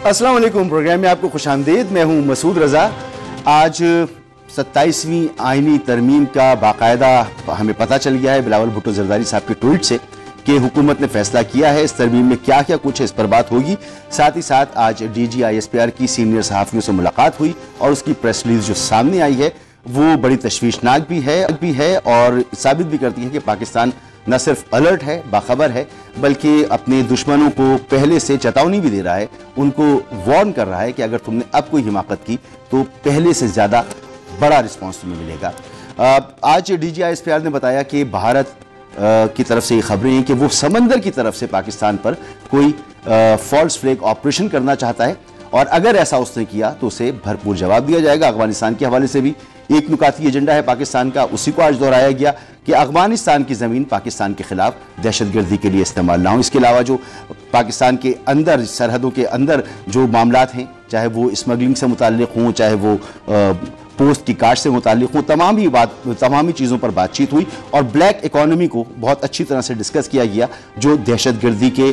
अस्सलाम वालेकुम। प्रोग्राम में आपको खुशामदीद। मैं हूं मसूद रजा। आज 27वीं आईनी तरमीम का बाकायदा हमें पता चल गया है बिलावल भुट्टो जरदारी साहब के ट्वीट से कि हुकूमत ने फैसला किया है। इस तरमीम में क्या क्या कुछ है इस पर बात होगी। साथ ही साथ आज DGISPR की सीनियर सहाफ़ियों से मुलाकात हुई और उसकी प्रेस रिलीज जो सामने आई है वो बड़ी तशवीशनाक भी है और साबित भी करती है कि पाकिस्तान न सिर्फ अलर्ट है, बाखबर है, बल्कि अपने दुश्मनों को पहले से चेतावनी भी दे रहा है, उनको वार्न कर रहा है कि अगर तुमने अब कोई हिमाकत की तो पहले से ज़्यादा बड़ा रिस्पॉन्स तुम्हें मिलेगा। आज DGISPR ने बताया कि भारत की तरफ से ये खबरें हैं कि वो समंदर की तरफ से पाकिस्तान पर कोई फॉल्स फ्लैग ऑपरेशन करना चाहता है और अगर ऐसा उसने किया तो उसे भरपूर जवाब दिया जाएगा। अफगानिस्तान के हवाले से भी एक नुकाती एजेंडा है पाकिस्तान का, उसी को आज दोहराया गया कि अफगानिस्तान की ज़मीन पाकिस्तान के खिलाफ दहशतगर्दी के लिए इस्तेमाल ना हो। इसके अलावा जो पाकिस्तान के अंदर सरहदों के अंदर जो मामलात हैं, चाहे वो स्मगलिंग से मुताल्लिक हों, चाहे वो पोस्ट की काट से मुताल्लिक हों, तमाम ही चीज़ों पर बातचीत हुई और ब्लैक इकॉनमी को बहुत अच्छी तरह से डिस्कस किया गया जो दहशतगर्दी के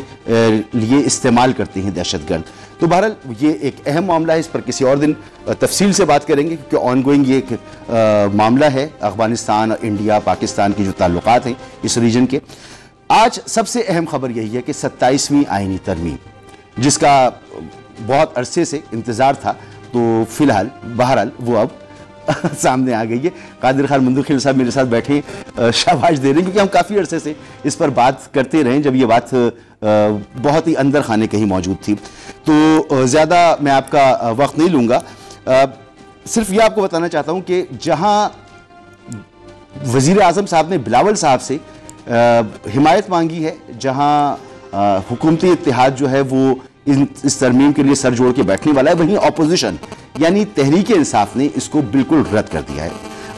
लिए इस्तेमाल करते हैं दहशतगर्द। तो बहरहाल ये एक अहम मामला है, इस पर किसी और दिन तफसील से बात करेंगे क्योंकि ऑनगोइंग ये एक मामला है अफगानिस्तान और इंडिया पाकिस्तान के जो ताल्लुकात हैं इस रीजन के। आज सबसे अहम खबर यही है कि 27वीं आईनी तरमीम जिसका बहुत अरसे से इंतज़ार था तो फिलहाल बहरहाल वो अब सामने आ गई है। कादिर खान मंदूखिल साहब मेरे साथ बैठे शाबाश दे रहे हैं क्योंकि हम काफ़ी अरसे से इस पर बात करते रहे जब ये बात बहुत ही अंदर खाने कहीं मौजूद थी। तो ज़्यादा मैं आपका वक्त नहीं लूँगा, सिर्फ ये आपको बताना चाहता हूँ कि जहाँ वज़ीर आज़म साहब ने बिलावल साहब से हिमायत मांगी है, जहाँ हुकूमती इत्तेहाद जो है वो इस तरमीम के लिए सर जोड़ के बैठने वाला है, वहीं अपोजिशन यानी तहरीक इंसाफ ने इसको बिल्कुल रद्द कर दिया है।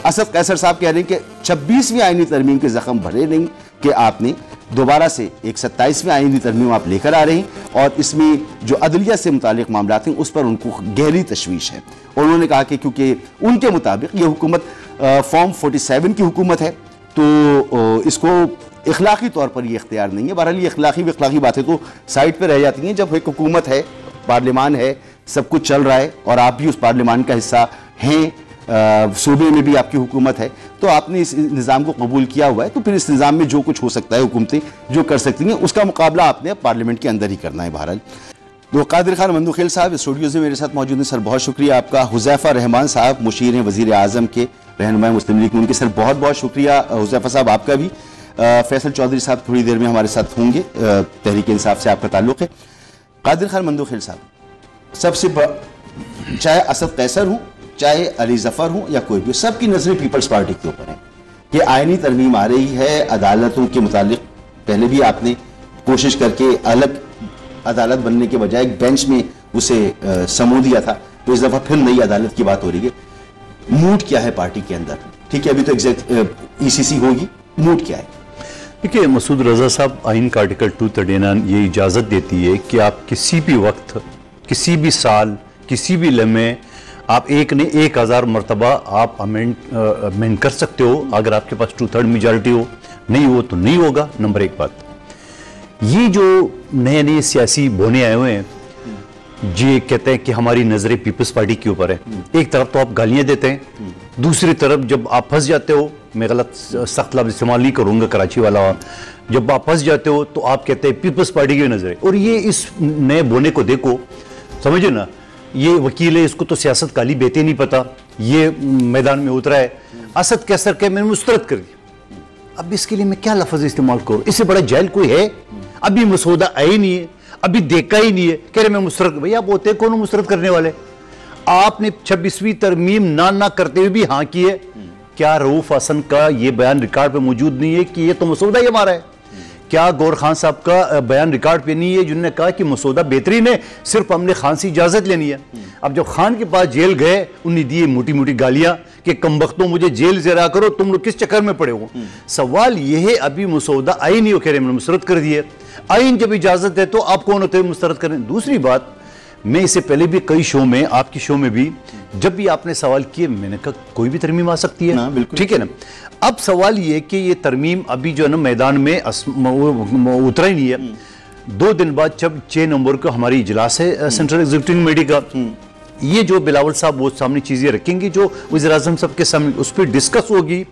असद कैसर साहब कह रहे हैं कि 26वीं आईनी तरमीम के जख्म भरे नहीं कि आपने दोबारा से एक 27वीं आईनी तरमीम आप लेकर आ रहे हैं और इसमें जो अदलिया से मुतालिक मामला हैं उस पर उनको गहरी तशवीश है। और उन्होंने कहा कि क्योंकि उनके मुताबिक ये हुकूमत फॉर्म 47 की हुकूमत है तो इसको इखलाकी तौर पर ये इख्तियार नहीं है। बहरहाल ये इखलाकी बातें तो साइड पर रह जाती हैं जब एक हुकूमत है, पार्लियामान है, सब कुछ चल रहा है और आप भी उस पार्लियामान का हिस्सा हैं, सूबे में भी आपकी हुकूमत है, तो आपने इस निज़ाम को कबूल किया हुआ है तो फिर इस निज़ाम में जो कुछ हो सकता है हुकूमतें जो कर सकती हैं उसका मुकाबला आपने पार्लियामेंट के अंदर ही करना है। बहरहाल तो कादिर खान मंदूखिल साहब स्टूडियो से मेरे साथ मौजूद हैं। सर बहुत शुक्रिया आपका। हुज़ैफ़ा रहमान साहब मुशीर हैं वज़ीर आज़म के, रहनुमाए मुस्लिम लीग उनके, सर बहुत बहुत शुक्रिया। हुज़ैफ़ा साहब आपका भी। फैसल चौधरी साहब थोड़ी देर में हमारे साथ होंगे, तहरीक इंसाफ से आपका ताल्लुक़ है। कादिर खान मंदूखिल साहब, सबसे चाहे असद कैसर हूँ, चाहे अली ज़फ़र हूँ या कोई भी, सबकी नज़रें पीपल्स पार्टी के ऊपर है कि आईनी तरमीम आ रही है अदालतों के मुतालिक। पहले भी आपने कोशिश करके अलग अदालत बनने के बजाय एक बेंच में उसे समो दिया था, तो इस दफ़ा फिर नई अदालत की बात हो रही है। मूड क्या है पार्टी के अंदर? ठीक है, अभी तो एग्जैक्ट ECC होगी, मूड क्या है? देखिए मसूद रजा साहब, आइन का आर्टिकल 239 ये इजाज़त देती है कि आप किसी भी वक्त, किसी भी साल, किसी भी लम्हे आप एक ने 1000 मरतबा आप अमेंड कर सकते हो अगर आपके पास 2/3 मेजॉरिटी हो। नहीं हो तो नहीं होगा। नंबर एक बात, ये जो नए नए सियासी बोने आए हुए हैं ये कहते हैं कि हमारी नज़रें पीपल्स पार्टी के ऊपर है। एक तरफ तो आप गालियां देते हैं, दूसरी तरफ जब आप फंस जाते हो, मैं गलत सख्त लफ्ज़ इस्तेमाल नहीं करूँगा कराची वाला, जब आप फंस जाते हो तो आप कहते हैं पीपल्स पार्टी की नज़रें। और ये इस नए बोने को देखो, समझे ना, ये वकील है, इसको तो सियासत काली बेते नहीं पता, ये मैदान में उतरा है, असद कैसर के मैंने मुस्तरद कर दिया। अब इसके लिए मैं क्या लफ्ज़ इस्तेमाल करूँ? इससे बड़ा जहल कोई है? अभी मसौदा आया ही नहीं है, अभी देखा ही नहीं है, कह रहे मैं मुस्तरद। भैया आप होते कौन मुस्तरद करने वाले? आपने 26वीं तरमीम ना करते हुए भी हाँ की है। क्या रऊफ हसन का ये बयान रिकॉर्ड पे मौजूद नहीं है कि ये तो मसौदा ही हमारा है? क्या गौर खान साहब का बयान रिकॉर्ड पे नहीं है जिन्होंने कहा कि मसौदा बेहतरीन है, सिर्फ हमने खान से इजाजत लेनी है? अब जब खान के पास जेल गए उन्हें दिए मोटी मोटी गालियां कि कमबख्तों मुझे जेल से रहा करो, तुम लोग किस चक्कर में पड़े हो। सवाल यह है अभी मसौदा आईन ही कह रहे मैंने मुस्तरद कर दिए। आईन जब इजाजत है तो आप कौन होते हैं मुस्तरद करें? दूसरी बात, मैं इससे पहले भी कई शो में, आपकी शो में भी जब भी आपने सवाल किए मैंने कहा कोई भी तरमीम आ सकती है, बिल्कुल ठीक है ना। अब सवाल ये कि ये तरमीम अभी जो है ना मैदान में उतरा ही नहीं है। 2 दिन बाद जब 6 नवंबर को हमारी इजलास है सेंट्रल एग्जीक्यूटिव कमेटी का, ये जो बिलावल साहब वो सामने चीजें रखेंगे जो वज़ीर आज़म साहब के सामने, उस पर डिस्कस होगी।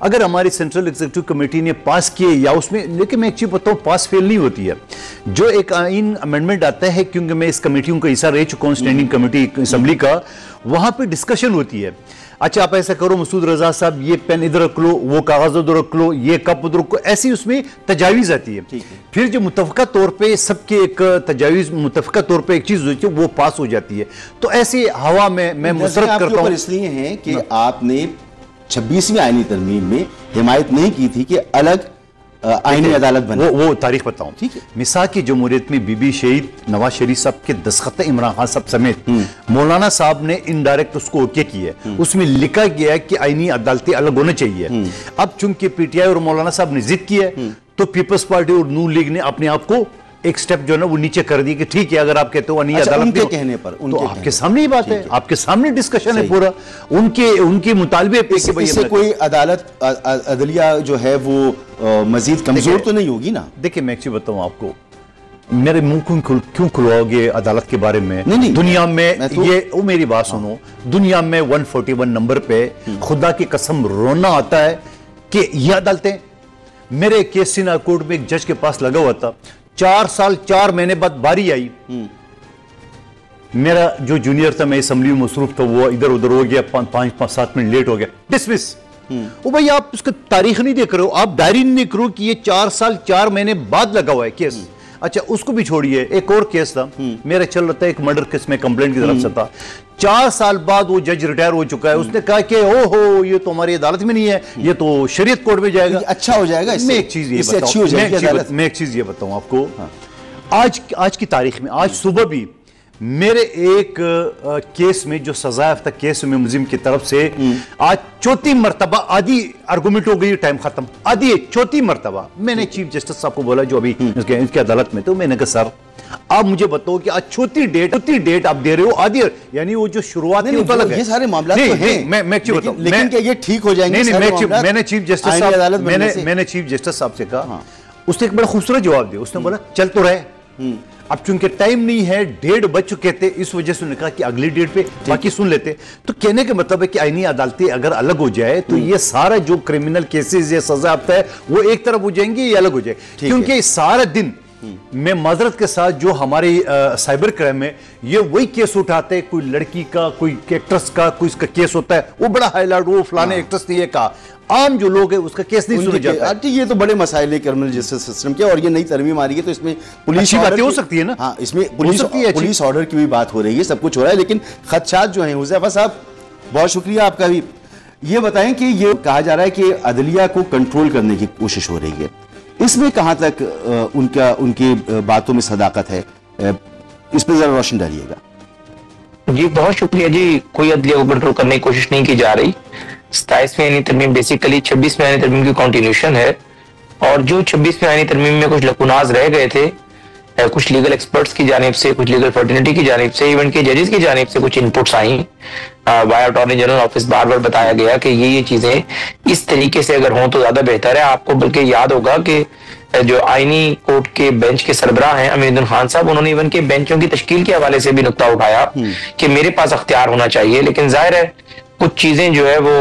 अगर हमारी सेंट्रल एग्जीक्यूटिव कमेटी ने पास किए या उसमें, लेकिन मैं एक चीज बताऊं, पास फेल नहीं होती है। जो एक आइन अमेंडमेंट आता है, क्योंकि मैं इस कमेटियों का हिस्सा रह चुका हूं, स्टैंडिंग कमेटी असेंबली का, वहां पे डिस्कशन होती है। अच्छा आप ऐसा करो मसूद रजा साहब, ये पेन इधर रख लो, वो कागज उधर रख लो, ये कप उधर रखो, ऐसी उसमें तजावीज आती है। फिर जो मुतफ़क़ा तौर पे सबके एक तजावीज, मुतफ़क़ा तौर पे एक चीज होती है, वो पास हो जाती है। तो ऐसे हवा में मैं मुसरत करता हूँ। इसलिए है कि आपने 26वीं आईनी तरमीम में हिमायत नहीं की थी कि अलग आईनी अदालत बने। वो तारीख बताऊं, ठीक है। मिसाल की जमहूरियत में बीबी शहीद नवाज शरीफ साहब के दस्तखत इमरान खान साहब समेत मौलाना साहब ने इनडायरेक्ट उसको ओके किया है। उसमें लिखा गया है कि आईनी अदालतें अलग होनी चाहिए। अब चूंकि पीटीआई और मौलाना साहब ने जिद की है, तो पीपल्स पार्टी और नून लीग ने अपने आप को एक स्टेप जो है ना वो नीचे कर दी कि ठीक है, अगर आप कहते हो अदालत उनके कहने पर, तो आपके सामने ही बात है, आपके सामने डिस्कशन है पूरा उनके मुतालबे पे कि इससे कोई अदालत अदलिया जो है वो मजीद कमजोर तो नहीं होगी ना। देखिए मैं एक चीज बताऊं आपको, मेरे मुंह क्यों खुलवाओगे अदालत के बारे में? नहीं, दुनिया में ये वो मेरी बात सुनो, दुनिया में 141 नंबर पे खुदा की कसम रोना आता है कि ये अदालतें। मेरे केस सिंह कोर्ट में एक जज के पास लगा हुआ था, 4 साल 4 महीने बाद बारी आई। मेरा जो जूनियर था, मैं असेंबली में मसरूफ था, वो इधर उधर हो गया, 5-7 मिनट लेट हो गया, डिसमिस। वो भाई आप उसका तारीख नहीं देख रहे हो, आप डायरी नहीं देख रहे हो कि ये 4 साल 4 महीने बाद लगा हुआ है केस। अच्छा उसको भी छोड़िए, एक और केस था मेरा चल रहा था, एक मर्डर केस में कंप्लेंट की तरफ से था। 4 साल बाद वो जज रिटायर हो चुका है, उसने कहा कि ओहो ये तो हमारी अदालत में नहीं है, ये तो शरीयत कोर्ट में जाएगा, अच्छा हो जाएगा। मैं एक चीज ये बताऊं आपको, आज की तारीख में, आज सुबह भी मेरे एक केस में जो सजा याफ्ता केस में मुलजिम की तरफ से आज 4थी मरतबा आधी आर्गूमेंट हो गई, टाइम खत्म, आधी 4थी मरतबा। मैंने चीफ जस्टिस साहब को बोला जो अभी इसकी अदालत में, तो मैंने कहा सर आप मुझे बताओ कि आज 4थी डेट आप दे रहे हो, आधी, यानी वो जो शुरुआत है वो अलग है। ये सारे मामला तो हैं, मैं बताऊं, लेकिन क्या ये ठीक हो जाएंगे? मैंने चीफ जस्टिस साहब से कहा, उसने एक बड़ा खूबसूरत जवाब दिया। उसने बोला चल तो रहे, अब चूंकि टाइम नहीं है, 1:30 बज चुके थे, इस वजह से उन्होंने कहा कि अगली डेट पे बाकी सुन लेते। तो कहने का मतलब है कि आईनी अदालतें अगर अलग हो जाए तो ये सारा जो क्रिमिनल केसेस, ये सजा आता है, वो एक तरफ हो जाएंगे, ये अलग हो जाए। क्योंकि सारा दिन मैं माजरत के साथ जो हमारे साइबर क्राइम है, ये वही केस उठाते हैं, कोई लड़की का, कोई एक्ट्रेस का, कोई इसका केस होता है, वो बड़ा हाईलाइट, वो फलाने एक्ट्रेस ने ये कहा, आम जो लोग है उसका केस नहीं सुना जाता। ये तो बड़े मसाइल है क्रिमिनल जस्टिस सिस्टम के, और ये नई तरमीम आ रही है तो इसमें पुलिस बातें हो सकती है ना। हाँ, इसमें पुलिस ऑर्डर की भी बात हो रही है, सब कुछ हो रहा है, लेकिन खदशात जो है, हुज़ैफा साहब बहुत शुक्रिया आपका भी। ये बताएं कि ये कहा जा रहा है कि अदलिया को कंट्रोल करने की कोशिश हो रही है, इसमें कहां तक उनकी बातों में सदाकत है, इस पर जरा रोशनी डालिएगा। जी बहुत शुक्रिया जी। कोई अदलिया को कंट्रोल करने की कोशिश नहीं की जा रही। 27वीं आईनी तरमीम बेसिकली 26वीं आईनी तरमीम की कंटिन्यूशन है, और जो 26वीं आईनी तरमीम में कुछ लकुनाज रह गए थे, कुछ लीगल एक्सपर्ट्स की जानिब से, कुछ लीगल फर्टिनिटी की जानिब से, इवन के जजेस की जानिब से कुछ इनपुट्स आई, बाय अटॉर्नी जनरल ऑफिस बार बार बताया गया कि ये चीजें इस तरीके से अगर हों तो ज्यादा बेहतर है। आपको बल्कि याद होगा कि जो आईनी कोर्ट के बेंच के सरबराह हैं अमीरुद्दीन खान साहब, उन्होंने इवन के बेंचों की तश्कील के हवाले से भी नुक्ता उठाया कि मेरे पास अख्तियार होना चाहिए, लेकिन जाहिर है कुछ चीजें जो है वो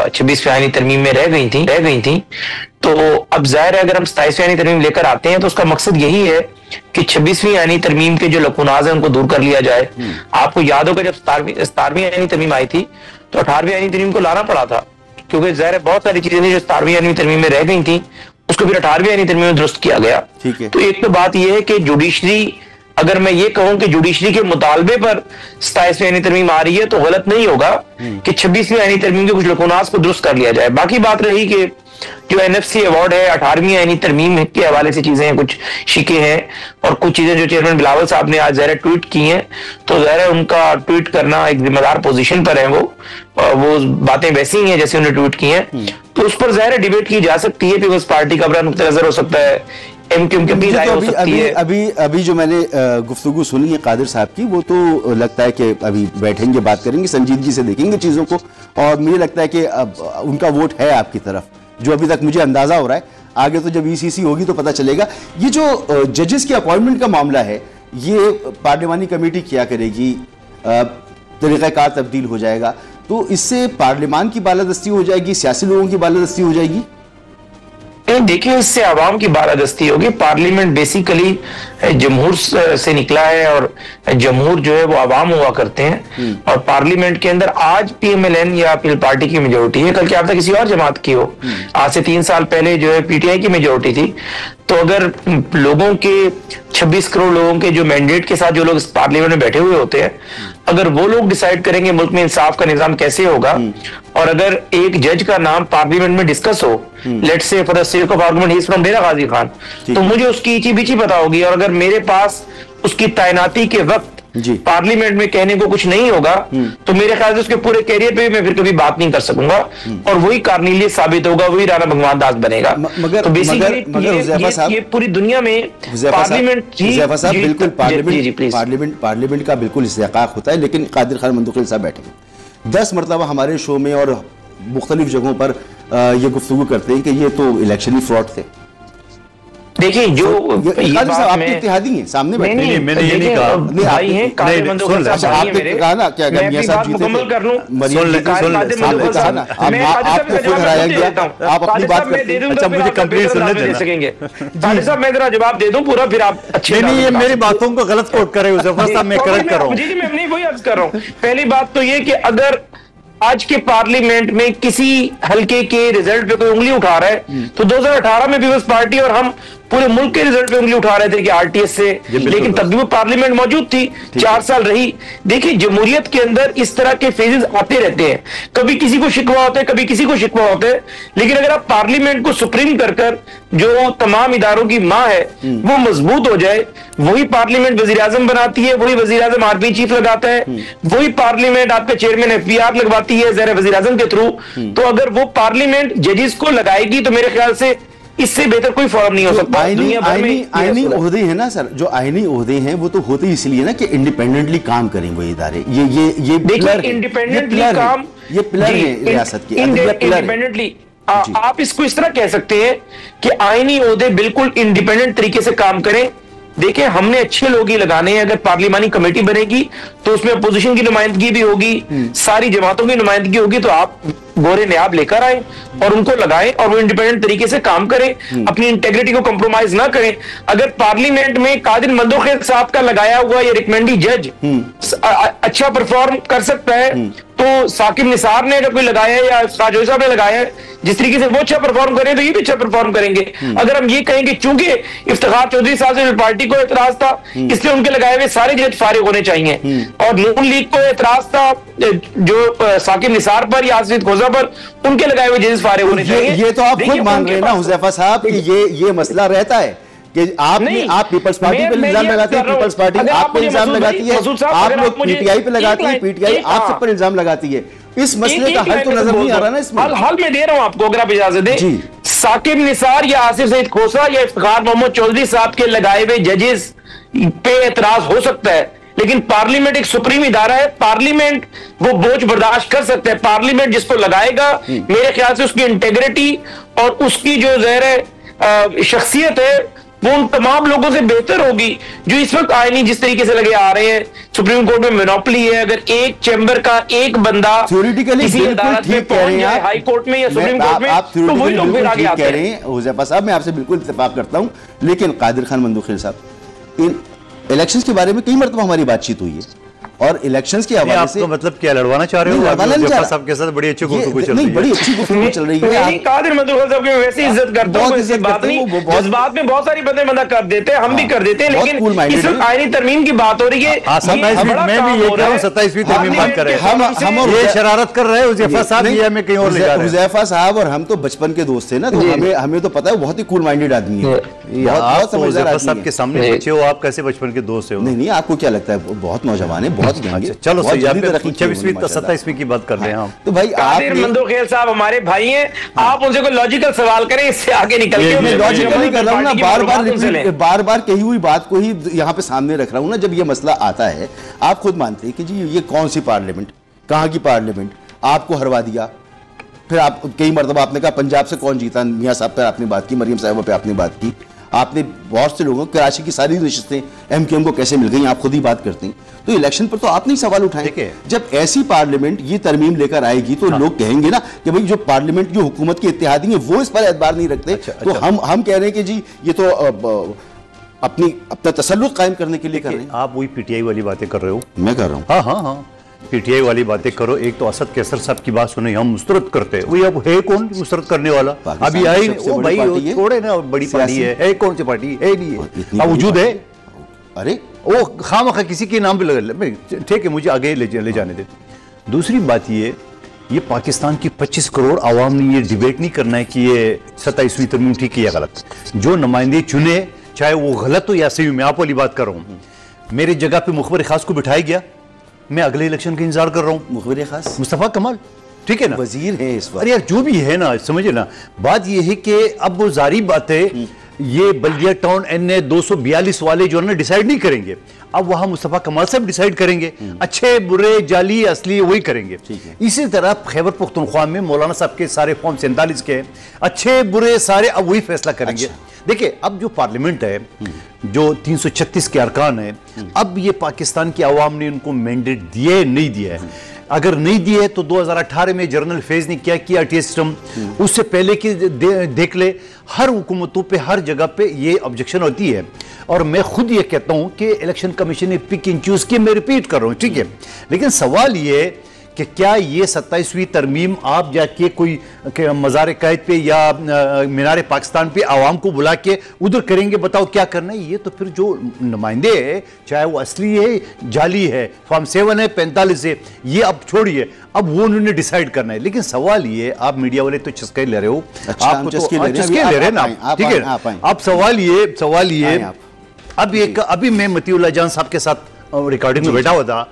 26वीं आईनी तरमीम में रह गई थी। तो अब जाहिर है अगर हम 27वीं आईनी तरमीम लेकर आते हैं तो उसका मकसद यही है कि 26वीं आईनी तरमीम के जो लकुनाज है उनको दूर कर लिया जाए। आपको याद होगा जब 17वीं आईनी तरमीम आई थी तो 18वीं आईनी तरमीम को लाना पड़ा था, क्योंकि जाहिर है बहुत सारी चीजें जो 17वीं आईनी तरमीम में रह गई थी उसको फिर 18वीं आईनी तरमीम में दुरुस्त किया गया। तो एक तो बात यह है कि जुडिशरी, अगर मैं ये कहूं कि जुडिशरी के मुतालबे पर 27वीं आईनी तरमीम आ रही है तो गलत नहीं होगा कि 26वीं आईनी तरमीम के कुछ लकुनाज को दुरुस्त कर लिया जाए। बाकी बात रही कि जो एनएफसी अवार्ड है 18वीं आईनी तरमीम के हवाले से चीजें हैं, कुछ शिके हैं, और कुछ चीजें जो चेयरमैन बिलावल साहब ने आज ज़ाहिर ट्वीट की हैं, तो ज़ाहिर उनका ट्वीट करना एक जिम्मेदार पोजीशन पर है, वो बातें वैसी ही हैं जैसे उन्होंने ट्वीट की हैं, तो उस पर ज़ाहिर डिबेट की जा सकती है। पीपल्स पार्टी का अपना नुक्ता नजर हो सकता है, एमक्यूएम की भी राय हो सकती है। अभी जो मैंने गुफ्तगू सुनी है कादिर साहब की, वो तो लगता है कि अभी बैठेंगे, बात करेंगे, संजीदगी से देखेंगे चीजों को, और मुझे लगता है कि अब उनका वोट है आपकी तरफ, जो अभी तक मुझे अंदाजा हो रहा है। आगे तो जब ईसीसी होगी तो पता चलेगा। ये जो जजेस के अपॉइंटमेंट का मामला है, ये पार्लिमानी कमेटी क्या करेगी, तरीक़ाकार तब्दील हो जाएगा, तो इससे पार्लिमान की बालादस्ती हो जाएगी, सियासी लोगों की बालादस्ती हो जाएगी। देखिए, इससे आवाम की बालादस्ती होगी। पार्लियामेंट बेसिकली जमहूर से निकला है और जमहूर जो है वो आवाम हुआ करते हैं। और पार्लियामेंट के अंदर आज पीएमएलएन या पीपल पार्टी की मेजोरिटी है, कल क्या पता किसी और जमात की हो। आज से 3 साल पहले जो है पीटीआई की मेजोरिटी थी। तो अगर लोगों के 26 करोड़ लोगों के जो मैंडेट के साथ जो लोग इस पार्लियामेंट में बैठे हुए होते हैं, अगर वो लोग डिसाइड करेंगे मुल्क में इंसाफ का निजाम कैसे होगा, और अगर एक जज का नाम पार्लियामेंट में डिस्कस हो, let's say for the sake of argument he is from Dera Ghazi Khan, तो मुझे उसकी इची बिची पता होगी। और अगर मेरे पास उसकी तैनाती के वक्त पार्लियामेंट में कहने को कुछ नहीं होगा, तो मेरे ख्याल से उसके पूरे कैरियर पे मैं फिर कभी बात नहीं कर सकूंगा, और वही कार्निलियस साबित होगा, वही राणा भगवान दास बनेगा। तो बेसिकली ये पूरी दुनिया में पार्लियामेंट बिल्कुल पार्लियामेंट का बिल्कुल इस्तेहकाक होता है। लेकिन कादिर खान मंदोखिल साहब बैठे 10 मरतबा हमारे शो में और मुख्तलिफ जगहों पर ये गुफ्तगू करते हैं कि ये तो इलेक्शनी फ्रॉड थे। देखिए, जो ये बात आपके इत्तेहादी हैं, सामने बैठे नहीं, मैंने ये नहीं कहा। भाई हैं, कादिर मंदोखिल साहब आपने कहा ना क्या मियां साहब जीते थे, मुकम्मल कर लूं, आपको खुद हराया गया, आप अपनी बात करते हैं। अच्छा, मुझे कंप्लीट सुनने देना। कादिर साहब मैं जरा जवाब दे दूं पूरा, फिर आप अच्छे नहीं, ये मेरी बातों को गलत कोट करे हुजैफा साहब, मैं करेक्ट कर रहा हूं। जी, मैं नहीं वही अर्ज कर रहा हूं। पहली बात तो ये कि अगर आज के पार्लियामेंट में किसी हल्के के रिजल्ट पे कोई उंगली उठा रहा है, तो 2018 में पीपल्स पार्टी और हम पूरे मुल्क के रिजल्ट पे उंगली उठा रहे थे कि आरटीएस से, लेकिन तब भी वो पार्लियामेंट मौजूद थी, 4 साल रही। देखिए, जमहूरियत के अंदर इस तरह के फेजेस आते रहते हैं, कभी किसी को शिकवा होता है, कभी किसी को शिकवा होता है, लेकिन अगर आप पार्लियामेंट को सुप्रीम कर जो तमाम इदारों की मां है वो मजबूत हो जाए, वही पार्लियामेंट वजीर आजम बनाती है, वही वजीर आजम आर्मी चीफ लगाता है, वही पार्लियामेंट आपका चेयरमैन एफबीआर लगवाती है ज़रा वजीर आजम के थ्रू। तो अगर वो पार्लियामेंट जजेस को लगाएगी तो मेरे ख्याल से इससे बेहतर कोई फॉर्म नहीं हो सकता। आईनी ओहदे हैं ना सर, जो आईनी ओहदे हैं वो तो होते इसलिए ना कि इंडिपेंडेंटली काम करें वो इदारे। ये पिलर इंडिपेंडेंटली काम, ये पिलर है रियासत के इंडिपेंडेंटली। आप इसको इस तरह कह सकते हैं कि आईनी ओहदे बिल्कुल इंडिपेंडेंट तरीके से काम करें। देखिए, हमने अच्छे लोग ही लगाने हैं। अगर पार्लियामानी कमेटी बनेगी तो उसमें अपोजिशन की नुमाइंदगी भी होगी, सारी जमातों की नुमाइंदगी होगी, तो आप गोरे न्याब लेकर आए और उनको लगाएं और वो इंडिपेंडेंट तरीके से काम करें, अपनी इंटेग्रिटी को कंप्रोमाइज ना करें। अगर पार्लियामेंट में कादिर मंदोखिल साहब का लगाया हुआ ये रिकमेंडी जज अच्छा परफॉर्म कर सकता है, तो साकिब निसार ने अगर कोई लगाया है या साजोई साहब ने लगाया है, जिस तरीके से वो अच्छा परफॉर्म करें तो ये भी अच्छा परफॉर्म करेंगे। अगर हम ये कहेंगे चूंकि इफ्तिखार चौधरी साहब से पार्टी को एतराज था, इसलिए उनके लगाए हुए सारे जज फारिग होने चाहिए, और नून लीग को एतराज था जो साकिब निसार पर या आसिफ खोजा पर, उनके लगाए हुए जजेस फारिग होने चाहिए। ये तो आप खुद मान रहे हैं ना हुजैफा साहब कि ये मसला रहता है कि आप पीपल्स पार्टी पे इल्जाम लगाते हैं, पीपल्स पार्टी आप पे इल्जाम लगाती है, आप लोग पीटीआई पे लगाती है, पीटीआई आप सब पर इल्जाम लगाती है। इस मसले का हल तो नजर नहीं आ रहा ना इसमें। हल मैं दे रहा हूं आपको, अगर आप इजाजत दें। साकिब निसार या आसिफ सईद खोसा या इफ्तिखार मोहम्मद चौधरी साहब के लगाए हुए जजेस पे एतराज हो सकता है, लेकिन पार्लियामेंट एक सुप्रीम इदारा है, पार्लियामेंट वो बोझ बर्दाश्त कर सकता है। पार्लियामेंट जिसको लगाएगा, मेरे ख्याल से उसकी इंटेग्रिटी और उसकी जो ज़ाहिर शख्सियत है वो उन तमाम लोगों से बेहतर होगी जो इस वक्त आईनी जिस तरीके से लगे आ रहे हैं। सुप्रीम कोर्ट में मोनोपोली है, अगर एक चैम्बर का एक बंदा किसी अदालत में पहुंच जाए, हाई कोर्ट में या सुप्रीम कोर्ट में, तो वही लोग फिर आगे आते हैं। हुजैफा साहब, मैं आपसे बिल्कुल इत्तेफाक करता हूं, लेकिन कादिर खान मंदोखिल साहब, इन इलेक्शंस के बारे में कई मरतबा हमारी बातचीत हुई है और इलेक्शंस के हवाले से मतलब क्या लड़वाना चाह रहे हो? साहब के साथ बड़ी अच्छी गुफ्तगू चल रही है। बड़ी अच्छी गुफ्तगू चल रही है। कादिर मंदोखिल साहब की वैसे इज्जत करता हूं, ऐसी बात नहीं। जज्बात में बहुत सारी बंदा कर देते हैं, हम भी कर देते हैं, लेकिन इस वक्त आईनी तरमीम की बात हो रही है। मैं भी ये कह रहा हूं 27वीं तरमीम बात कर रहे हैं, हम ये शरारत कर रहे हैं हुजैफा साहब, ये हमें कहीं और ले जा रहे हैं। हुजैफा साहब और हम तो बचपन के दोस्त थे ना, तो हमें तो पता है बहुत ही कूल माइंडेड आदमी है, बहुत समझदार आदमी है। साहब के सामने बच्चे हो आप, कैसे बचपन के दोस्त हो? नहीं, आपको क्या लगता है? बहुत नौजवान है, बहुत चलो 27वीं की बात कर रहे हैं हम। तो भाई कादिर मंदोखिल साहब हमारे भाई हैं, आप उनसे कोई लॉजिकल सवाल करें, इससे आगे निकल के। मैं लॉजिकल नहीं कर रहा हूं ना, बार-बार कही हुई बात को ही यहां पे सामने रख रहा हूं ना। जब ये मसला आता है, आप खुद मानते हैं कि जी ये कौन सी पार्लियामेंट, कहां की पार्लियामेंट, आपको हरवा दिया, फिर आप कई मरतबा आपने कहा पंजाब से कौन जीता, मियाँ साहब पर आपने बात की, मरियम साहिबा पे आपने बात की, आपने बहुत से लोगों, कराची की सारी नशिस्तें एमक्यूएम को कैसे मिल गई आप खुद ही बात करते हैं। तो इलेक्शन पर तो आपने ही सवाल उठाए। जब ऐसी पार्लियामेंट ये तरमीम लेकर आएगी तो लोग कहेंगे ना कि भाई जो पार्लियामेंट की हुकूमत के इत्तेहादी हैं वो इस पर एतबार नहीं रखते। तो हम कह रहे हैं कि जी ये तो अपना तसल्लुत कायम करने के लिए कर रहे हैं। आप वही पीटीआई वाली बातें कर रहे हो। मैं कर रहा हूँ। हाँ हाँ हाँ, पीटीआई वाली बातें करो। एक तो असद कैसर साहब की बात सुने, हम मुस्तरद करते हैं, वही अब है कौन मुस्तरद करने वाला? अभी आई वो भाई छोड़े ना, बड़ी पार्टी है कौन सी पार्टी है? नहीं है, अब वजूद है। अरे वो खामखा किसी के नाम पे लगा, ठीक है मुझे आगे ले जाने दे। दूसरी बात ये पाकिस्तान की 25 करोड़ आवाम ने ये डिबेट नहीं करना है कि ये 27वीं तरमीम ठीक है या गलत। जो नुमाइंदे चुने चाहे वो गलत हो या सही, मैं आप वाली बात कर रहा हूँ। मेरी जगह पे मुखबिर खास को बिठाया गया, मैं अगले इलेक्शन का इंतजार कर रहा हूँ। मुखबिर खास मुस्तफा कमाल, ठीक है ना, वजीर है इस वक्त। अरे यार जो भी है ना, समझे ना, बात ये है कि अब वो जारी बात है, ये बल्दिया टाउन NA 242 वाले जो है ना डिसाइड नहीं करेंगे, अब वहां मुस्तफा कमाल साहब डिसाइड करेंगे, अच्छे बुरे जाली असली वही करेंगे। इसी तरह खैबर पख्तूनख्वा में मौलाना साहब के सारे फॉर्म 47 के अच्छे बुरे सारे अब वही फैसला करेंगे। देखिए अब जो पार्लियामेंट है, जो 336 के अरकान है, अब ये पाकिस्तान की आवाम ने उनको मैंडेट दिए नहीं दिया है। अगर नहीं दिए तो 2018 में जनरल फेज ने क्या किया टी सिस्टम, उससे पहले की देख ले, हर हुकूमतों पे हर जगह पे ये ऑब्जेक्शन होती है। और मैं खुद ये कहता हूं कि इलेक्शन कमीशन ने पिक एंड चूज किया, मैं रिपीट कर रहा हूं, ठीक है। लेकिन सवाल ये कि क्या ये 27वीं तरमीम आप जाके कोई मज़ार कायद पे या मीनार पाकिस्तान पे आवाम को बुला के उधर करेंगे? बताओ क्या करना है। ये तो फिर जो नुमाइंदे है, चाहे वो असली है जाली है, फॉर्म 7 है 45 है, ये अब छोड़िए, अब वो उन्होंने डिसाइड करना है। लेकिन सवाल ये, आप मीडिया वाले तो चस्के ले रहे हो, आप चस्के ले रहे ना, ठीक है। अब सवाल ये अभी मैं मतीउल्लाह जान साहब के साथ रिकॉर्डिंग में बैठा हुआ था,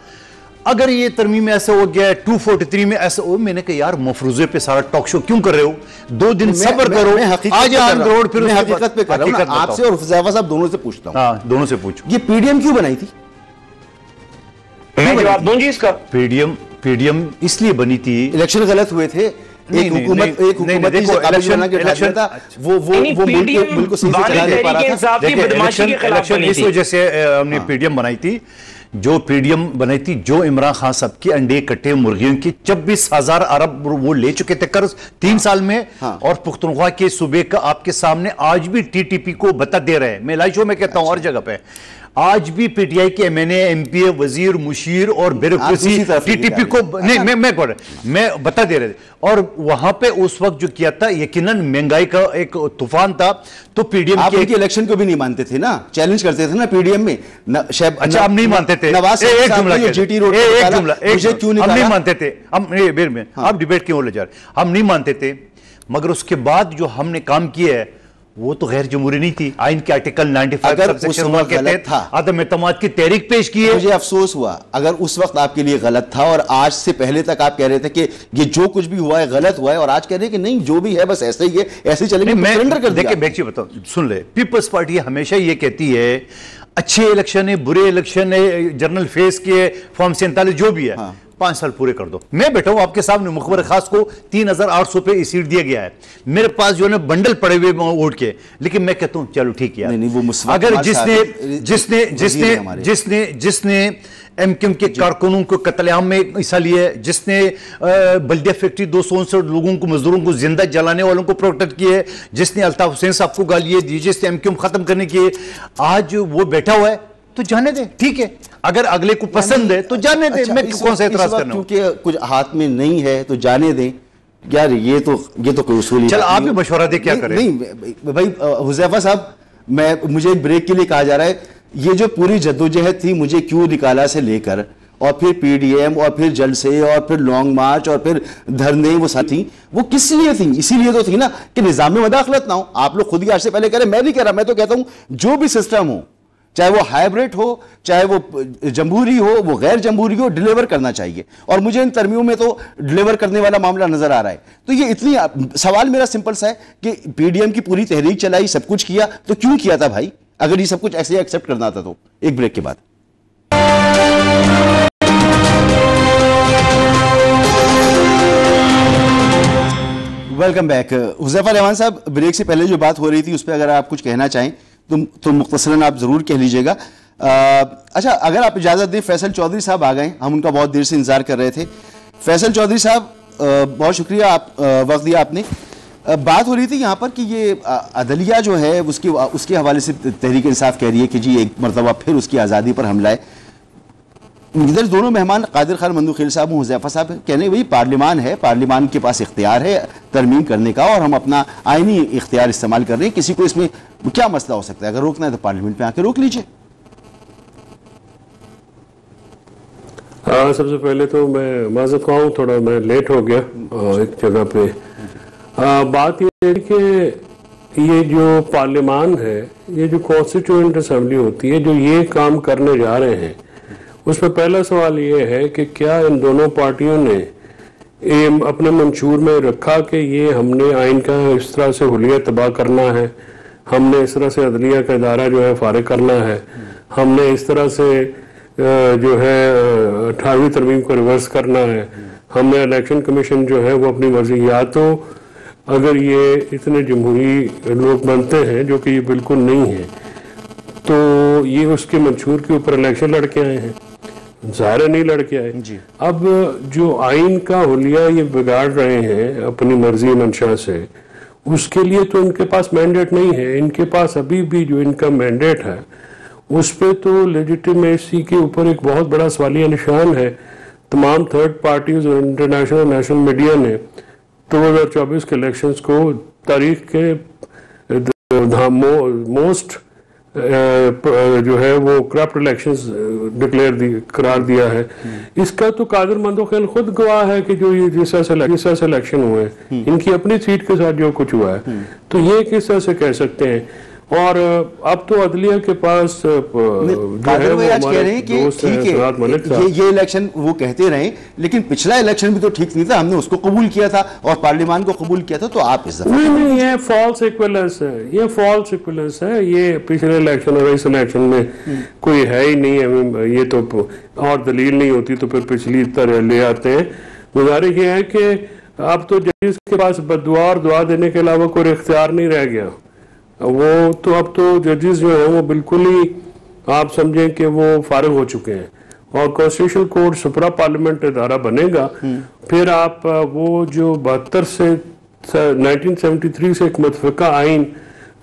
अगर ये तरमीम में ऐसा हो गया, 243 में ऐसा हो, मैंने कहा यार मफरूजे पे सारा टॉक शो क्यों कर रहे हो? 2 दिन सब्र करो, आज ऑन रोड, फिर मैं हकीकत पे कर रहा हूं, आपसे और हुज़ैफा साहब दोनों से पूछता हूं। हाँ, दोनों से पूछो। ये पीडीएम क्यों बनाई थी? मैं जवाब दूं जी इसका। पीडीएम इसलिए बनी थी, इलेक्शन गलत हुए थे, एक हुकूमत मुल्क को सही से चला नहीं पा रहा था। इस वजह से हमने पीडीएम बनाई थी। जो पीडीएम बनाई थी, जो इमरान खान साहब की अंडे कट्टे मुर्गियों की 26,000 अरब वो ले चुके थे कर्ज 3 साल में। और पुख्तनख्वा के सूबे का आपके सामने आज भी टीटीपी को बता दे रहे हैं। मैं लाइशो में कहता हूं हर जगह पे, आज भी पीटीआई के MNA MP वजीर मुशीर और ब्यूरोक्रेसी टीटीपी को नहीं, मैं बता दे रहे थे। और वहां पे उस वक्त जो किया था, यकीनन महंगाई का एक तूफान था। तो पीडीएम आप के इलेक्शन को भी नहीं मानते थे ना, चैलेंज करते थे ना पीडीएम में। अच्छा आप नहीं मानते थे? एक जुमला, मुझे क्यों हम नहीं मानते थे, आप डिबेट क्यों ले जा रहे? हम नहीं मानते थे, मगर उसके बाद जो हमने काम किया है वो तो गैर जमहूरी नहीं थी। आइन के आर्टिकल 95 सेक्शन 1 के तहत आदम एतमाद की तहरीक पेश की है। मुझे अफसोस हुआ अगर उस वक्त आपके लिए गलत था, और आज से पहले तक आप कह रहे थे कि ये जो कुछ भी हुआ है गलत हुआ है, और आज कह रहे हैं कि नहीं जो भी है बस ऐसे ही है, ऐसे चलेंगे। मैं सरेंडर कर दिया। देखिए बताओ, सुन ले, पीपल्स पार्टी हमेशा ये कहती है अच्छे इलेक्शन है, बुरे इलेक्शन है, जनरल फेस के फॉर्म 47 जो भी है, 5 साल पूरे कर दो। मैं बैठा हूं आपके सामने, मुखबर खास को 3800 पे सीट दिया गया है, मेरे पास जो है बंडल पड़े हुए वोट के, लेकिन मैं कहता हूं चलो ठीक है, नहीं, वो अगर जिसने एमक्यूएम के कारकुनों को कत्लेआम में हिस्सा लिया, जिसने बल्दिया फैक्ट्री 259 लोगों को, मजदूरों को जिंदा जलाने वालों को प्रोटेक्ट किया, जिसने अल्ताफ हुसैन साहब को गालियां दी, जिसने एमक्यूएम खत्म करने की, आज वो बैठा हुआ है तो जाने दे, ठीक है। अगर अगले को पसंद है तो जाने दे, मैं कौन सा एतराज करना हूं? क्योंकि कुछ हाथ में नहीं है तो जाने दें यार, ये तो कोई उसूल। चल आप भी मशवरा दे, क्या करें? नहीं भाई हुज़ैफा साहब, मुझे ब्रेक के लिए कहा जा रहा है, ये जो पूरी जद्दोजहद थी, मुझे क्यों निकाला से लेकर और फिर पीडीएम और फिर जलसे और फिर लॉन्ग मार्च और फिर धरने, वो साथी वो किस लिए थी? इसीलिए तो थी ना कि निजाम में मदाखलत ना हो। आप लोग खुद ही आज से पहले कह रहे, मैं नहीं कह रहा, मैं तो कहता हूं जो भी सिस्टम हो, चाहे वो हाइब्रिड हो, चाहे वो जमहूरी हो, वो गैर जमहूरी हो, डिलीवर करना चाहिए। और मुझे इन तरमीमों में तो डिलीवर करने वाला मामला नजर आ रहा है। तो ये इतनी, सवाल मेरा सिंपल सा है कि पीडीएम की पूरी तहरीक चलाई, सब कुछ किया, तो क्यों किया था भाई? अगर ये सब कुछ ऐसे एक्सेप्ट करना था तो। एक ब्रेक के बाद वेलकम बैक। हुज़ैफा रहमान साहब, ब्रेक से पहले जो बात हो रही थी उस पर अगर आप कुछ कहना चाहें तो मुख्तसरन आप ज़रूर कह लीजिएगा। अच्छा, अगर आप इजाज़त दें, फैसल चौधरी साहब आ गए, हम उनका बहुत देर से इंतज़ार कर रहे थे। फैसल चौधरी साहब, बहुत शुक्रिया, आप वक्त दिया आपने। बात हो रही थी यहाँ पर कि ये अदलिया जो है उसके हवाले से तहरीक इंसाफ कह रही है कि जी एक मरतबा फिर उसकी आज़ादी पर हमला है। इधर दोनों मेहमान कादिर खान मंदूखेल साहब और हुज़ैफा साहब कहने वही पार्लियामान है, पार्लियामान के पास इख्तियार है तरमीम करने का और हम अपना आइनी इख्तियार इस्तेमाल कर रहे हैं। किसी को इसमें क्या मसला हो सकता है? अगर रोकना है तो पार्लियामेंट में आके रोक लीजिए। सबसे पहले तो मैं माज़रत ख्वाह हूँ, थोड़ा मैं लेट हो गया एक जगह पे। बात ये है कि ये जो पार्लियामान है, ये जो कॉन्स्टिट्यूएंट असम्बली होती है, जो ये काम करने जा रहे हैं, उसमें पहला सवाल ये है कि क्या इन दोनों पार्टियों ने अपने मंशूर में रखा कि ये हमने आइन का इस तरह से हुलिया तबाह करना है, हमने इस तरह से अदलिया का इदारा जो है फारिग करना है, हमने इस तरह से जो है 18वीं तरमीम को रिवर्स करना है, हमने इलेक्शन कमीशन जो है वो अपनी मर्जी, या तो अगर ये इतने जमहूरी लोग बनते हैं जो कि ये बिल्कुल नहीं है, तो ये उसके मंशूर के ऊपर इलेक्शन लड़के आए हैं, ज़ाहिर नहीं लड़के आए। अब जो आइन का हुलिया ये बिगाड़ रहे हैं अपनी मर्जी मंशा से, उसके लिए तो इनके पास मैंडेट नहीं है। इनके पास अभी भी जो इनका मैंडेट है उस पर तो लेजिटिमेसी के ऊपर एक बहुत बड़ा सवालिया निशान है। तमाम थर्ड पार्टीज और इंटरनेशनल नेशनल मीडिया ने 2024 के इलेक्शंस को तारीख के मोस्ट जो है वो करप्ट इलेक्शंस करार दिया है। इसका तो कादिर मंदूखेल खुद गवाह है कि जो ये जिस तरह से इलेक्शन हुए हैं, इनकी अपनी सीट के साथ जो कुछ हुआ है, तो ये किस तरह से कह सकते हैं। और अब तो अदलिया के पास जो है वो आज कह रहे हैं कि ठीक है ये इलेक्शन वो कहते रहे, लेकिन पिछला इलेक्शन भी तो ठीक नहीं था, हमने उसको कबूल किया था और पार्लियामान को कबूल किया था, तो आप इस दफा नहीं, ये फॉल्स इक्विवेलेंस है, ये फॉल्स इक्विवेलेंस है। ये पिछले इलेक्शन और इस इलेक्शन में कोई है ही नहीं है। ये तो और दलील नहीं होती तो फिर पिछली तरह ले आते हैं। गुजारिश ये है कि अब तो जजेस के पास बददुआ और दुआ देने के अलावा कोई इख्तियार नहीं रह गया। वो तो अब तो जजेस जो है वो बिल्कुल ही आप समझें कि वो फारिग हो चुके हैं और कॉन्स्टिट्यूशनल कोर्ट सुपरा पार्लियामेंट इदारा बनेगा। फिर आप वो जो 72 से 1973 से एक मुतफ़िका आइन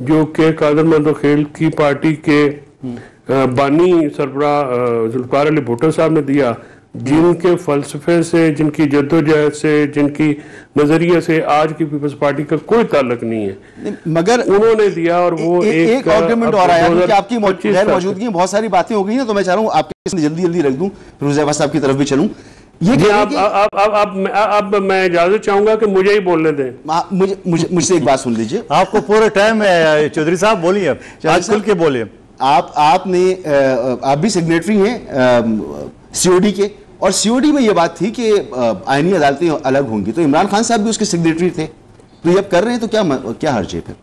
जो कि कादिर मंदूखेल की पार्टी के बानी सरबरा जुल्फ़िकार अली भुट्टो साहब ने दिया, जिनके फलसफे से, जिनकी जद्दोजहद से, जिनकी नजरिए से आज की पीपल्स पार्टी का कोई ताल्लुक नहीं है, मगर उन्होंने दिया। और वो एक आर्गुमेंट और आया क्योंकि आपकी गैर मौजूदगी में बहुत सारी बातें हो गई ना, तो मैं चाह रहा हूँ आपके जल्दी जल्दी रख दूं, फिर हुज़ैफा साहब की तरफ भी चलूं। ये अब मैं इजाजत चाहूंगा कि मुझे ही बोलने दें। मुझसे एक बात सुन लीजिए। आपको पूरा टाइम है चौधरी साहब, बोलिए, आज खुल के बोलिए। आप भी सिग्नेटरी हैं सीओडी के, और सीओडी में यह बात थी कि आईनी अदालतें अलग होंगी, तो इमरान खान साहब भी उसके सिग्नेटरी थे, तो ये अब कर रहे हैं, तो क्या हर्ज है फिर?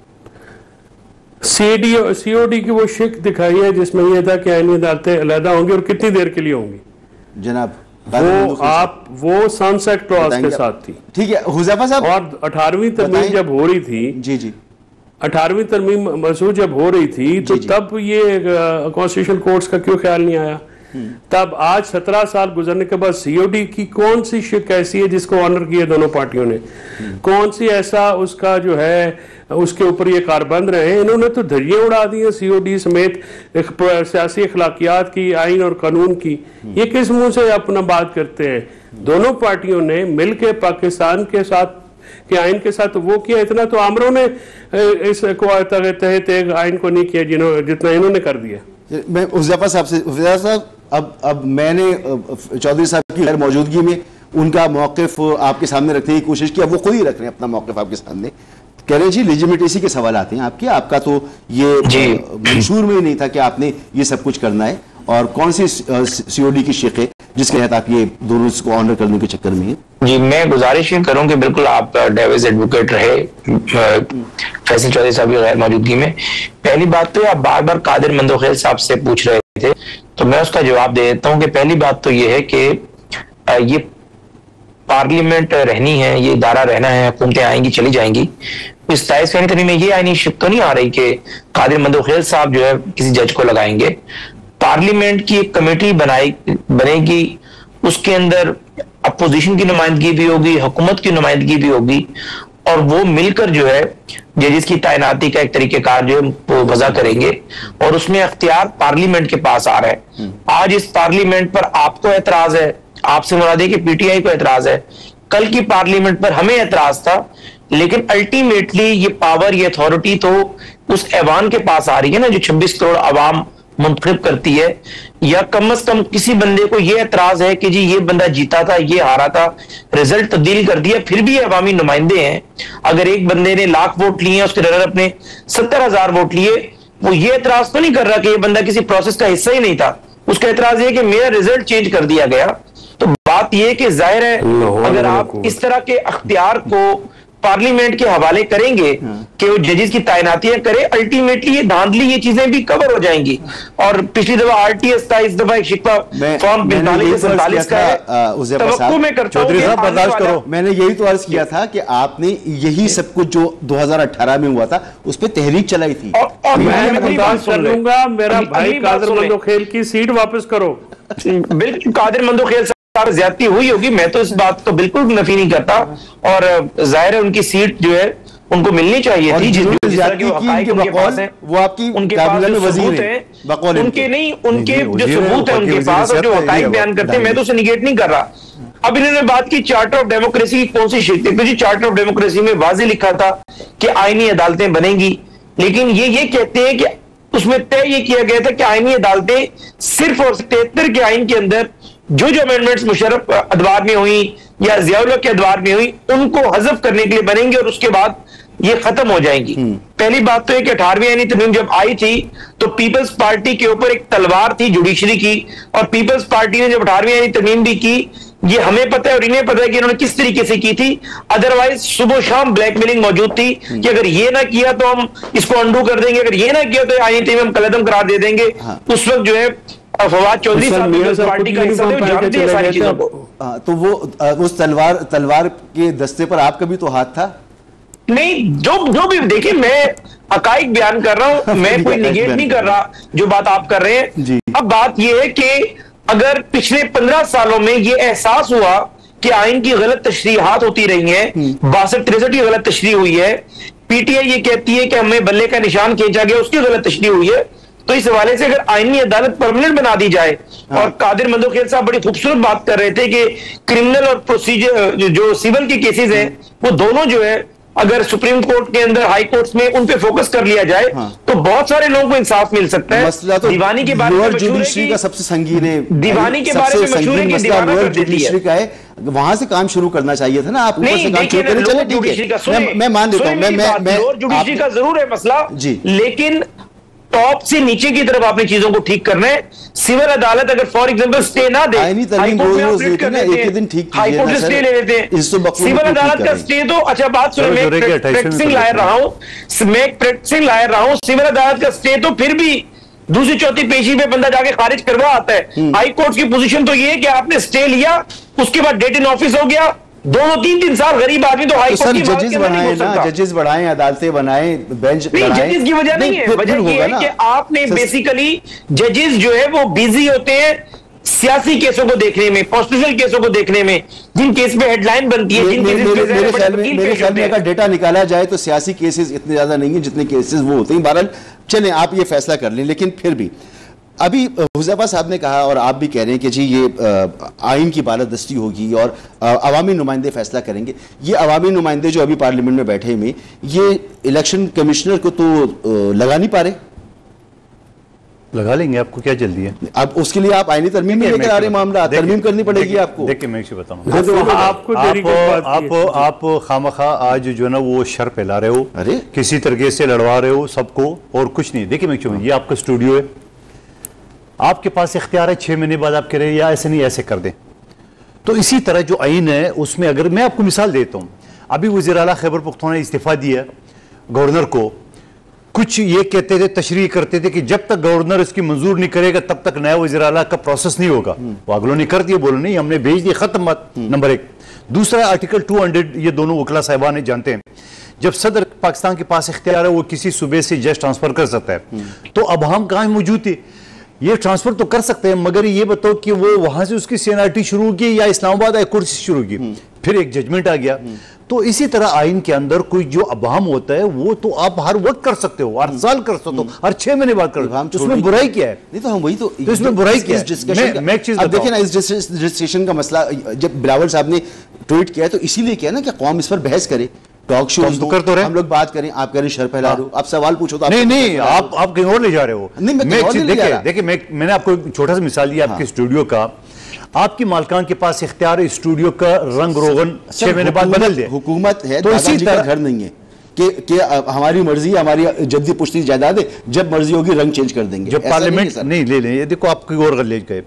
सीओडी की वो शिक दिखाई है जिसमें यह था कि आईनी अदालतें अलग होंगी और कितनी देर के लिए होंगी। जनाब वो सनसेट क्लॉज के साथ थी। ठीक है हुज़ैफा साहब। और 18वीं तरमीम जब हो रही थी, जी 18वीं तरमीम मसूद जब हो रही थी, तो तब ये कॉन्स्टिट्यूशनल कोर्ट्स का क्यों ख्याल नहीं आया? तब आज 17 साल गुजरने के बाद सीओडी की कौन सी शिक ऐसी है जिसको ऑनर किया दोनों पार्टियों ने? कौन सी ऐसा उसका जो है उसके ऊपर ये कारबंद रहे? इन्होंने तो धज्जियां उड़ा दी हैं सीओडी समेत सियासी अखलाकियात की, आइन और कानून की। ये किस मुंह से अपना बात करते हैं? दोनों पार्टियों ने मिलकर पाकिस्तान के साथ के आइन के साथ वो किया, इतना तो आमरों ने इस तहत आइन को नहीं किया जितना इन्होंने कर दिया। मैं हुज़ैफा साहब से, हुज़ैफा साहब अब मैंने चौधरी साहब की गैर मौजूदगी में उनका मौक़िफ़ आपके सामने रखने की कोशिश की, अब वो खुद ही रख रहे हैं अपना मौक़िफ़ आपके सामने। कह रहे हैं जी लेजिटिमेसी के सवाल आते हैं आपका तो ये मंशूर में ही नहीं था कि आपने ये सब कुछ करना है, और कौन सी सीओडी की शिक है जिसके तहत आप ये दोनों को ऑनर करने के चक्कर में हैं? जी, मैं गुजारिश ये करूं कि बिल्कुल आप डेविस एडवोकेट रहे फैसल चौधरी साहब की गैर मौजूदगी में। पहली बात तो आप बार बार कादिर मंदूखेल साहब से पूछ रहे थे, तो मैं उसका जवाब दे देता हूं कि पहली बात तो ये है कि ये पार्लियामेंट रहनी है, ये इदारा रहना है, हुकूमतें आएंगी चली जाएंगी। इस 27वीं तरमीम में ये आईनी शिफ्ट तो नहीं आ रही कि कादिर मंदोखेल साहब जो है किसी जज को लगाएंगे। पार्लियामेंट की एक कमेटी बनेगी, उसके अंदर अपोजिशन की नुमाइंदगी भी होगी, हुकूमत की नुमाइंदगी भी होगी, और वो मिलकर जो है जजेस की तैनाती का एक तरीकेकार जो है वो वजह करेंगे, और उसमें अख्तियार पार्लियामेंट के पास आ रहा है। आज इस पार्लियामेंट पर आपको एतराज है, आपसे मुराद है कि पीटीआई को एतराज है, कल की पार्लियामेंट पर हमें एतराज था, लेकिन अल्टीमेटली ये पावर, ये अथॉरिटी तो उस ऐवान के पास आ रही है ना, जो 26 करोड़ अवाम मुंतखब करती है। या कम से कम किसी बंदे को ये एतराज है कि जी ये बंदा जीता था, ये हारा था, रिजल्ट तब्दील कर दिया, फिर भी अवामी नुमाइंदे हैं। अगर एक बंदे ने 1,00,000 वोट लिए, उसके रनर अपने 70,000 वोट लिए, वो ये एतराज तो नहीं कर रहा कि ये बंदा किसी प्रोसेस का हिस्सा ही नहीं था। उसका एतराज ये कि मेरा रिजल्ट चेंज कर दिया गया। तो बात यह कि जाहिर है अगर आप इस तरह के अख्तियार को पार्लियामेंट के हवाले करेंगे कि वो जजेस की तैनातियां करे, अल्टीमेटली ये धांधली, ये चीजें भी कवर हो जाएंगी। और पिछली दफा आरटीएस था, इस दफा एक शिकवा फॉर्म 45-47 का है। तवक्को में करता हूं, बर्दाश्त करो। मैंने यही तो अर्ज किया था कि आपने यही सब कुछ जो 2018 में हुआ था उस पर तहरीक चलाई थी। और मैं बर्दाश्त कर लूंगा, मेरा भाई कादिर मंदोखेल की सीट वापस करो। बिल्कुल, कादिर मंदोखेल ज्यादती हुई होगी, मैं तो इस बात को बिल्कुल नफी नहीं करता, और जाहिर है उनकी सीट जो है उनको मिलनी चाहिए थी। वो आपकी उनके पास जो सबूत है, उनके नहीं, उनके जो सबूत है उनके पास, और जो हकाइक बयान करते हैं, मैं तो उसे निगेट नहीं कर रहा। अब इन्होंने बात की चार्टर ऑफ डेमोक्रेसी की, कौन सी शिफ्ट है? चार्टर ऑफ डेमोक्रेसी में वाज़े लिखा था कि आईनी अदालतें बनेंगी, लेकिन ये कहते हैं कि उसमें तय ये किया गया था कि आईनी अदालतें सिर्फ और 73 के आइन के अंदर जो अमेंडमेंट्स मुशर्रफ अदवार में हुई या जियाउल हक के अदवार में हुई, उनको हज़फ करने के लिए बनेंगे, और उसके बाद ये खत्म हो जाएंगी। पहली बात तो है कि 18वीं आईनी तरमीम जब आई थी तो पीपल्स पार्टी के ऊपर एक तलवार थी जुडिशरी की, और पीपल्स पार्टी ने जब 18वीं आईनी तरमीम भी की, ये हमें पता है और इन्हें पता है कि इन्होंने किस तरीके से की थी। अदरवाइज सुबह शाम ब्लैकमेलिंग मौजूद थी कि अगर ये ना किया तो हम इसको अंडू कर देंगे, अगर ये ना किया तो आईनी तरमीम हम कलअदम करार दे देंगे। उस वक्त जो है फवाद चौधरी साहब पार्टी का हिस्सा थे, जानते हैं सारी चीजों को। तो वो उस तलवार के दस्ते पर आपका भी तो हाथ था? नहीं, जो भी देखिए, मैं हकाइक बयान कर रहा हूं, मैं कोई निगेट नहीं कर रहा जो बात आप कर रहे हैं। अब बात यह है कि अगर पिछले 15 सालों में यह एहसास हुआ कि आइन की गलत तशरीहात होती रही हैं, 62-63 की गलत तशरीह हुई है, पीटीआई ये कहती है कि हमें बल्ले का निशान खींचा गया, उसकी गलत तशरीह हुई है, तो इस हवाले से अगर आईनी अदालत परमानेंट बना दी जाए। और कादिर मंदोखेल साहब बड़ी खूबसूरत बात कर रहे थे कि क्रिमिनल और प्रोसीजर जो सिविल के केसेस हैं, वो दोनों जो है अगर सुप्रीम कोर्ट के अंदर, हाई कोर्ट्स में उन पे फोकस कर लिया जाए तो बहुत सारे लोगों को इंसाफ मिल सकता है। मसला तो दीवानी के बारे में जुडिशरी का सबसे संगीन है, दीवानी के बारे में मशहूर है कि दीवाना कर देती है। का है, वहां से काम शुरू करना चाहिए था ना, आप ऊपर से काम शुरू करें। चलो ठीक है, मैं मान लेता हूं, मैं जुडिशरी का जरूर है मसला जी, लेकिन टॉप से नीचे की तरफ आपने चीजों को ठीक करना है। सिविल अदालत अगर फॉर एग्जांपल स्टे ना दे, हाईकोर्ट से स्टे ले लेते हैं, सिविल अदालत का स्टे तो अच्छा बात सुनो, मैं प्रैक्टिसिंग लायर रहा हूं, सिविल अदालत का स्टे तो फिर भी दूसरी चौथी पेशी पे बंदा जाके खारिज करवा आता है। हाई कोर्ट की पोजीशन तो ये है कि आपने स्टे लिया, उसके बाद डेट इन ऑफिस हो गया, 2-3 साल गरीब आदमी तो हाई कोर्ट की जजेस बनाए ना, जजेस बढ़ाए, अदालतें बनाए, बेंच बढ़ाए। जजेस की वजह नहीं है, वजह ये है कि आपने बेसिकली जजेस जो है वो बिजी होते हैं सियासी केसों को देखने में, कॉन्स्टिट्यूशनल केसों को देखने में, जिन केस पे हेडलाइन बनती है, जिन केसेस मेरे ख्याल में अगर डेटा निकाला जाए तो सियासी केसेस इतने ज्यादा नहीं है जितने केसेस वो होते हैं। बहरहाल चलें, आप ये फैसला कर लें, लेकिन फिर भी अभी हुज़ैफा साहब ने कहा और आप भी कह रहे हैं कि जी ये आइन की बालादस्ती होगी और अवामी नुमाइंदे फैसला करेंगे। ये अवामी नुमाइंदे जो अभी पार्लियामेंट में बैठे हुए, ये इलेक्शन कमिश्नर को तो लगा नहीं पा रहे। लगा लेंगे, आपको क्या जल्दी है? अब उसके लिए आप आईनी तरमीम में लेकर आ रहे मामला, तरमीम करनी पड़ेगी आपको। देखिए मैं बताऊँ, आप खामखा आज जो है ना वो शर फैला रहे हो, अरे किसी तरीके से लड़वा रहे हो सबको और कुछ नहीं। देखिए मैं ये आपका स्टूडियो है, आपके पास इख्तियार है 6 महीने बाद आप कह रहे हैं या ऐसे नहीं ऐसे कर दें। तो इसी तरह जो आइन है उसमें अगर मैं आपको मिसाल देता हूँ, अभी वज़ीर आला खैबर पख्तूनख्वा ने इस्तीफा दिया गवर्नर को, कुछ ये कहते थे, तशरीह करते थे कि जब तक गवर्नर इसकी मंजूर नहीं करेगा तब तक नया वज़ीर आला का प्रोसेस नहीं होगा। वो अगलों ने कर दिया, बोलो नहीं हमने भेज दिया, खत्म बात। नंबर 1। दूसरा आर्टिकल 200, ये दोनों वकला साहिबान जानते हैं, जब सदर पाकिस्तान के पास इख्तियार है वो किसी सूबे से जज ट्रांसफर कर सकता है, तो अब हम कहाँ मौजूद थे, ये ट्रांसफर तो कर सकते हैं, मगर ये बताओ कि वो वहां से उसकी सीएनआरटी शुरू की या इस्लामाबाद हाई कोर्ट से शुरू की, फिर एक जजमेंट आ गया। तो इसी तरह आइन के अंदर कोई जो अबाम होता है वो तो आप हर वक्त कर सकते हो, हर साल कर सकते हो, हर 6 महीने बाद कर सकते हो, तो उसमें बुराई क्या है? नहीं तो हम वही तो इसमें बुराई क्या है? मैं एक चीज अब देखिए ना, इस रजिस्ट्रेशन का मसला जब बिलावल साहब ने ट्वीट किया तो इसीलिए किया ना कि कौम इस पर बहस करे, टॉक शो तो रहे, हम लोग बात करें, आप कह रहे शर फैला रहे हो, आप सवाल पूछो तो नहीं आप कहीं और ले जा रहे हो। देखिए मैंने आपको एक छोटा सा मिसाल दिया आपके स्टूडियो का, आपकी मालकान के पास इख्तियार है स्टूडियो का रंग रोगन 6 महीने बाद बदल दे, हुकूमत है, तो इसी तरह घर नहीं है कि हमारी मर्जी, हमारी जद्दी पुश्ती जायदाद है, जब मर्जी होगी रंग चेंज कर देंगे। जब पार्लियामेंट नहीं ले लें, ये देखो आप कोई और ले गए,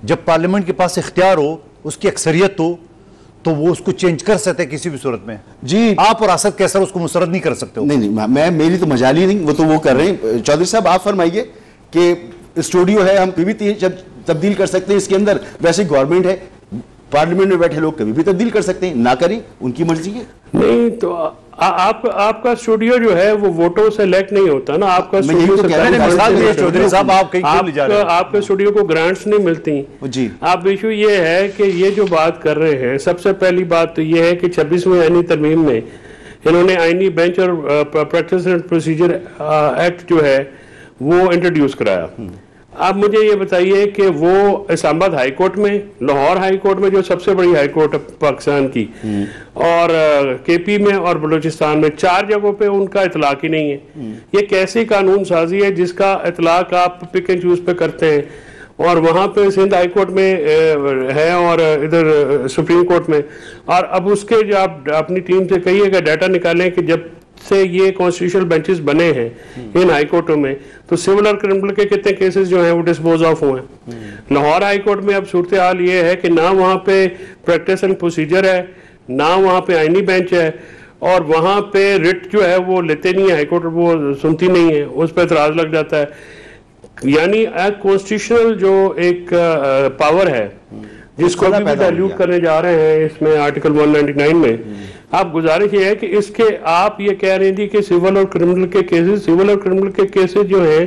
जब पार्लियामेंट के पास इख्तियार हो, उसकी अक्सरियत हो, तो वो उसको चेंज कर सकते हैं किसी भी सूरत में। जी आप और असद कैसर उसको मुसरद नहीं कर सकते हो। नहीं मैं मेरी तो मजाली नहीं, वो तो वो कर रहे हैं। चौधरी साहब आप फरमाइए कि स्टूडियो है, हम कभी भी जब तब्दील कर सकते हैं इसके अंदर, वैसे गवर्नमेंट है, पार्लियामेंट में बैठे लोग कभी भी तब्दील कर सकते हैं, ना करें उनकी मर्जी है। नहीं तो आपका स्टूडियो जो है वो वोटों से इलेक्ट नहीं होता ना, आपका स्टूडियो चौधरी साहब आपके स्टूडियो को ग्रांट्स नहीं मिलती जी। आप इशू ये है कि ये जो बात कर रहे हैं, सबसे पहली बात तो ये है कि 26वीं आईनी तरमीम में इन्होंने आईनी बेंच और प्रैक्टिस एंड प्रोसीजर एक्ट जो है वो इंट्रोड्यूस कराया। आप मुझे ये बताइए कि वो इस्लामाबाद हाई कोर्ट में, लाहौर हाई कोर्ट में जो सबसे बड़ी हाई कोर्ट है पाकिस्तान की, और केपी में और बलूचिस्तान में, 4 जगहों पे उनका इतलाक ही नहीं है। ये कैसी कानून साजी है जिसका इतलाक आप पिक एंड चूज पे करते हैं, और वहां पे सिंध हाई कोर्ट में है और इधर सुप्रीम कोर्ट में, और अब उसके जो आप अपनी टीम से कहिएगा डाटा निकालें कि जब से ये कॉन्स्टिट्यूशनल बेंचेस बने हैं इन हाई कोर्टों में, तो सिविल और क्रिमिनल के कितने केसेस जो हैं वो डिस्पोज ऑफ हुए हैं। लाहौर हाई कोर्ट में अब सूरत हाल ये है कि ना वहाँ पे प्रैक्टिस एंड प्रोसीजर है, ना वहाँ पे आईनी बेंच है, और वहाँ पे रिट जो है वो लेते नहीं है, हाई कोर्ट वो सुनती नहीं है, उस पर एतराज लग जाता है। यानी कॉन्स्टिट्यूशनल जो एक पावर है जिसको भी डाइल्यूट करने जा रहे हैं इसमें आर्टिकल 199 में, आप गुजारिश ये है कि इसके आप ये कह रहे थी कि सिविल और क्रिमिनल के केसेस जो हैं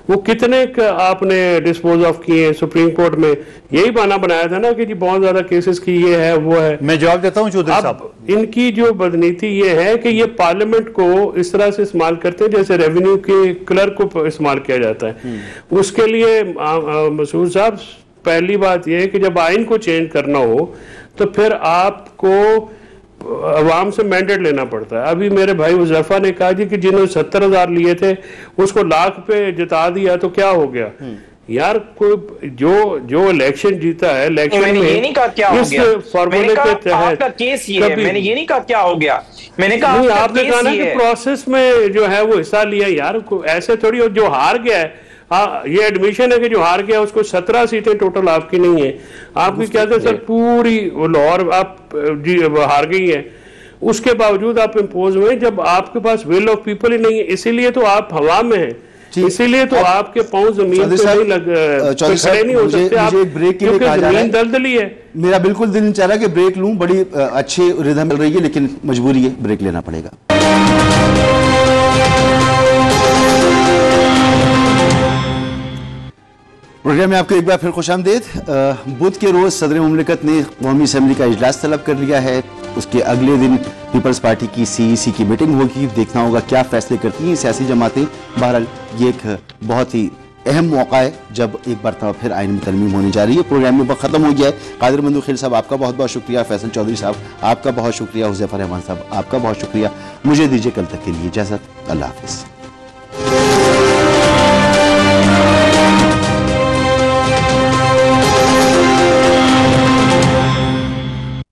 वो कितने आपने डिस्पोज ऑफ किए सुप्रीम कोर्ट में, यही बहाना बनाया था ना कि जी बहुत ज्यादा केसेस की ये है वो है। मैं जवाब देता हूं चौधरी साहब, इनकी जो बदनीति ये है कि ये पार्लियामेंट को इस तरह से इस्तेमाल करते हैं जैसे रेवेन्यू के क्लर्क को इस्तेमाल किया जाता है। उसके लिए मसूद साहब पहली बात यह है कि जब आइन को चेंज करना हो तो फिर आपको अवाम से मैंडेट लेना पड़ता है। अभी मेरे भाई उज़ैफा ने कहा जी कि जिन्होंने 70,000 लिए थे उसको लाख पे जिता दिया तो क्या हो गया। यार कोई जो इलेक्शन जीता है, इलेक्शन में ये नहीं कहा क्या हो गया, फॉर्मूले के तहत आपका केस ये है, मैंने ये नहीं कहा क्या हो गया, मैंने कहा आपने कहा ना कि प्रोसेस में जो है वो हिस्सा लिया। यार ऐसे थोड़ी जो हार गया है, ये एडमिशन है कि जो हार गया उसको 17 सीटें टोटल आपकी नहीं है, आपकी क्या थे सर पूरी लाहौर आप हार गई है, उसके बावजूद आप इम्पोज हुए जब आपके पास विल ऑफ पीपल ही नहीं है, इसीलिए तो आप हवा में हैं, इसीलिए तो आपके पाँव जमीन पे नहीं खड़े नहीं हो सकते आप, क्योंकि जमीन दलदली है। मेरा बिल्कुल दिल नहीं चाह रहा कि ब्रेक लूं, बड़ी अच्छी रिदम मिल रही है लेकिन मजबूरी है, ब्रेक लेना पड़ेगा। प्रोग्राम में आपको एक बार फिर खुशामदीद। बुध के रोज सदर मुमलिकत ने कौमी असम्बली का इजलास तलब कर लिया है, उसके अगले दिन पीपल्स पार्टी की CEC की मीटिंग होगी, देखना होगा क्या फैसले करती हैं सियासी जमातें। बहरहाल ये एक बहुत ही अहम मौका है जब एक बार फिर आइन में तरमीम होने जा रही है। प्रोग्राम में वक्त खत्म हो गया है। कादिर मंदूखिल साहब आपका बहुत बहुत शुक्रिया, फैसल चौधरी साहब आपका बहुत शुक्रिया, हुज़ैफा रहमान साहब आपका बहुत शुक्रिया। मुझे दीजिए कल तक के लिए इजाज़त, अल्लाह हाफ़िज़।